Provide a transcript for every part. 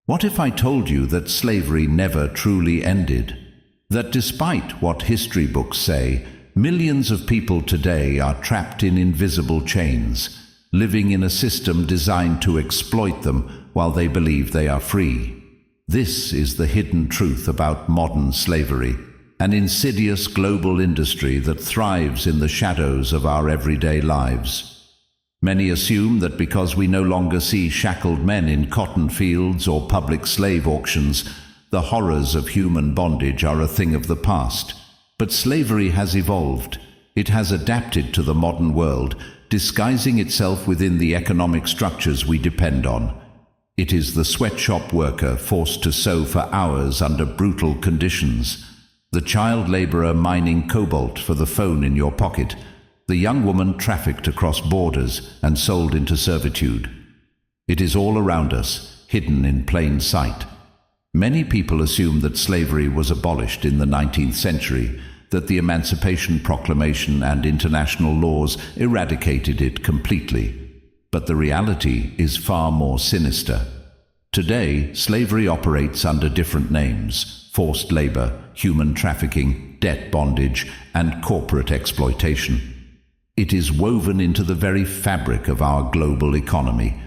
What if I told you that slavery never truly ended? That despite what history books say, millions of people today are trapped in invisible chains, living in a system designed to exploit them while they believe they are free. This is the hidden truth about modern slavery, an insidious global industry that thrives in the shadows of our everyday lives. Many assume that because we no longer see shackled men in cotton fields or public slave auctions, the horrors of human bondage are a thing of the past. But slavery has evolved. It has adapted to the modern world, disguising itself within the economic structures we depend on. It is the sweatshop worker forced to sew for hours under brutal conditions, the child laborer mining cobalt for the phone in your pocket, the young woman trafficked across borders and sold into servitude. It is all around us, hidden in plain sight. Many people assume that slavery was abolished in the 19th century, that the Emancipation Proclamation and international laws eradicated it completely. But the reality is far more sinister. Today, slavery operates under different names: forced labor, human trafficking, debt bondage, and corporate exploitation. It is woven into the very fabric of our global economy.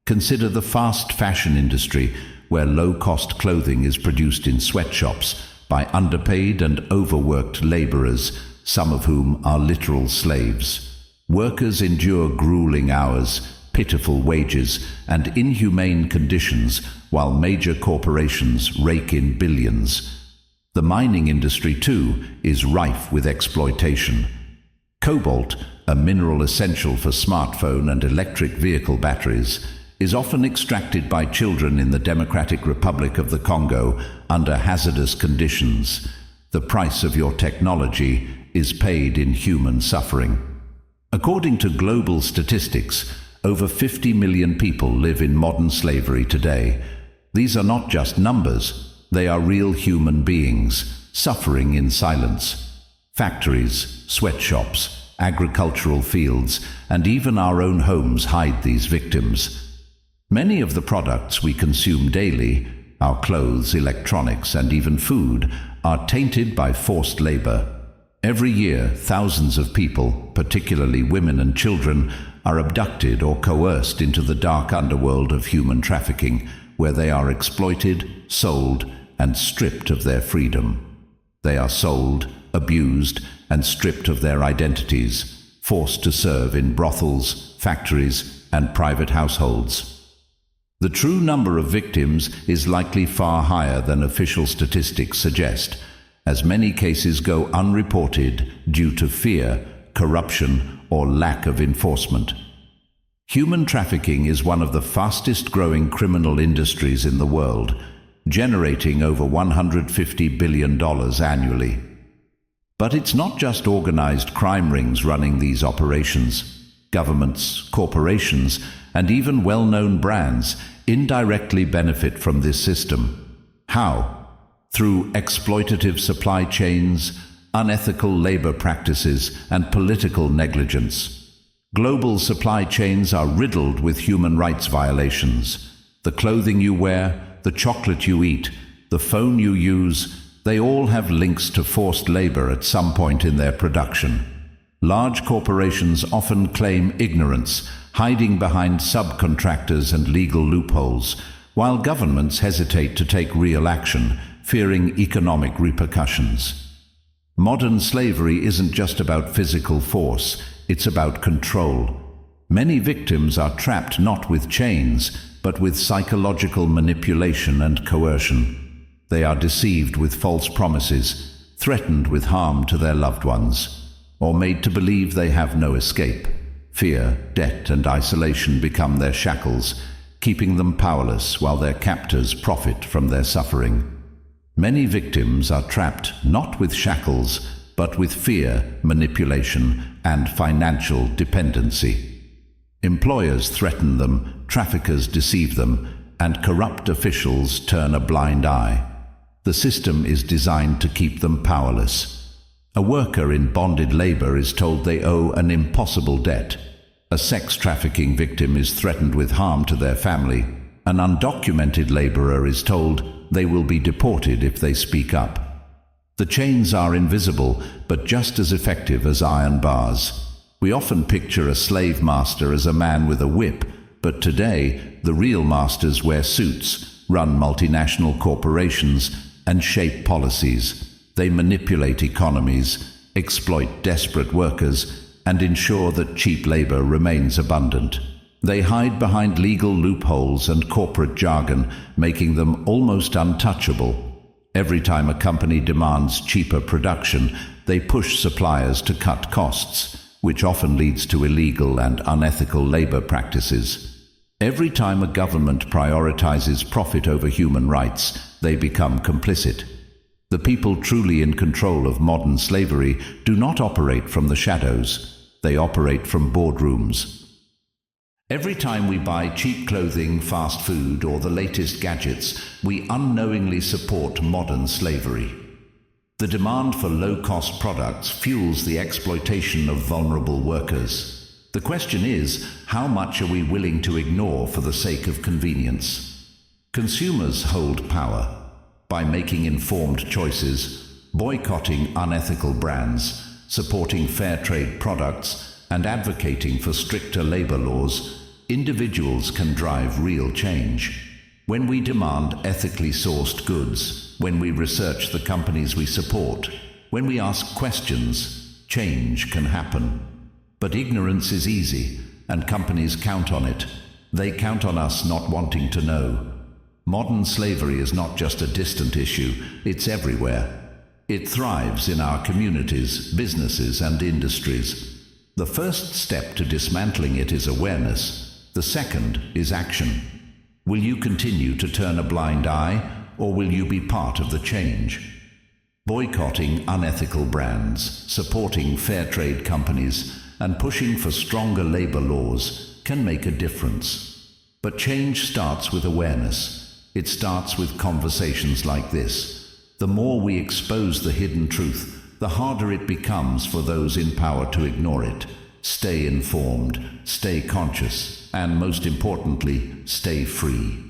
Consider the fast fashion industry, where low-cost clothing is produced in sweatshops by underpaid and overworked laborers, some of whom are literal slaves. Workers endure grueling hours, pitiful wages, and inhumane conditions while major corporations rake in billions. The mining industry, too, is rife with exploitation. Cobalt, a mineral essential for smartphone and electric vehicle batteries, is often extracted by children in the Democratic Republic of the Congo under hazardous conditions. The price of your technology is paid in human suffering. According to global statistics, over 50 million people live in modern slavery today. These are not just numbers, they are real human beings, suffering in silence. Factories, sweatshops, agricultural fields, and even our own homes hide these victims. Many of the products we consume daily, our clothes, electronics, and even food, are tainted by forced labor. Every year, thousands of people, particularly women and children, are abducted or coerced into the dark underworld of human trafficking, where they are exploited, sold, and stripped of their freedom. They are sold, abused, and stripped of their identities, forced to serve in brothels, factories, and private households. The true number of victims is likely far higher than official statistics suggest, as many cases go unreported due to fear, corruption, or lack of enforcement. Human trafficking is one of the fastest-growing criminal industries in the world, generating over $150 billion annually. But it's not just organized crime rings running these operations. Governments, corporations, and even well-known brands indirectly benefit from this system. How? Through exploitative supply chains, unethical labor practices, and political negligence. Global supply chains are riddled with human rights violations. The clothing you wear, the chocolate you eat, the phone you use, they all have links to forced labor at some point in their production. Large corporations often claim ignorance, hiding behind subcontractors and legal loopholes, while governments hesitate to take real action, fearing economic repercussions. Modern slavery isn't just about physical force, it's about control. Many victims are trapped not with chains, but with psychological manipulation and coercion. They are deceived with false promises, threatened with harm to their loved ones, or made to believe they have no escape. Fear, debt, and isolation become their shackles, keeping them powerless while their captors profit from their suffering. Many victims are trapped not with shackles, but with fear, manipulation, and financial dependency. Employers threaten them, traffickers deceive them, and corrupt officials turn a blind eye. The system is designed to keep them powerless. A worker in bonded labor is told they owe an impossible debt. A sex trafficking victim is threatened with harm to their family. an undocumented laborer is told they will be deported if they speak up. The chains are invisible, but just as effective as iron bars. We often picture a slave master as a man with a whip, but today, the real masters wear suits, run multinational corporations, and shape policies. They manipulate economies, exploit desperate workers, and ensure that cheap labor remains abundant. They hide behind legal loopholes and corporate jargon, making them almost untouchable. Every time a company demands cheaper production, they push suppliers to cut costs, which often leads to illegal and unethical labor practices. Every time a government prioritizes profit over human rights, they become complicit. The people truly in control of modern slavery do not operate from the shadows. They operate from boardrooms. Every time we buy cheap clothing, fast food, or the latest gadgets, we unknowingly support modern slavery. The demand for low-cost products fuels the exploitation of vulnerable workers. The question is, how much are we willing to ignore for the sake of convenience? Consumers hold power. By making informed choices, boycotting unethical brands, supporting fair trade products, and advocating for stricter labor laws, individuals can drive real change. When we demand ethically sourced goods, when we research the companies we support, when we ask questions, change can happen. But ignorance is easy, and companies count on it. They count on us not wanting to know. Modern slavery is not just a distant issue, it's everywhere. It thrives in our communities, businesses, and industries. The first step to dismantling it is awareness. The second is action. Will you continue to turn a blind eye, or will you be part of the change? Boycotting unethical brands, supporting fair trade companies, and pushing for stronger labor laws can make a difference. But change starts with awareness. It starts with conversations like this. The more we expose the hidden truth, the harder it becomes for those in power to ignore it. Stay informed, stay conscious, and most importantly, stay free.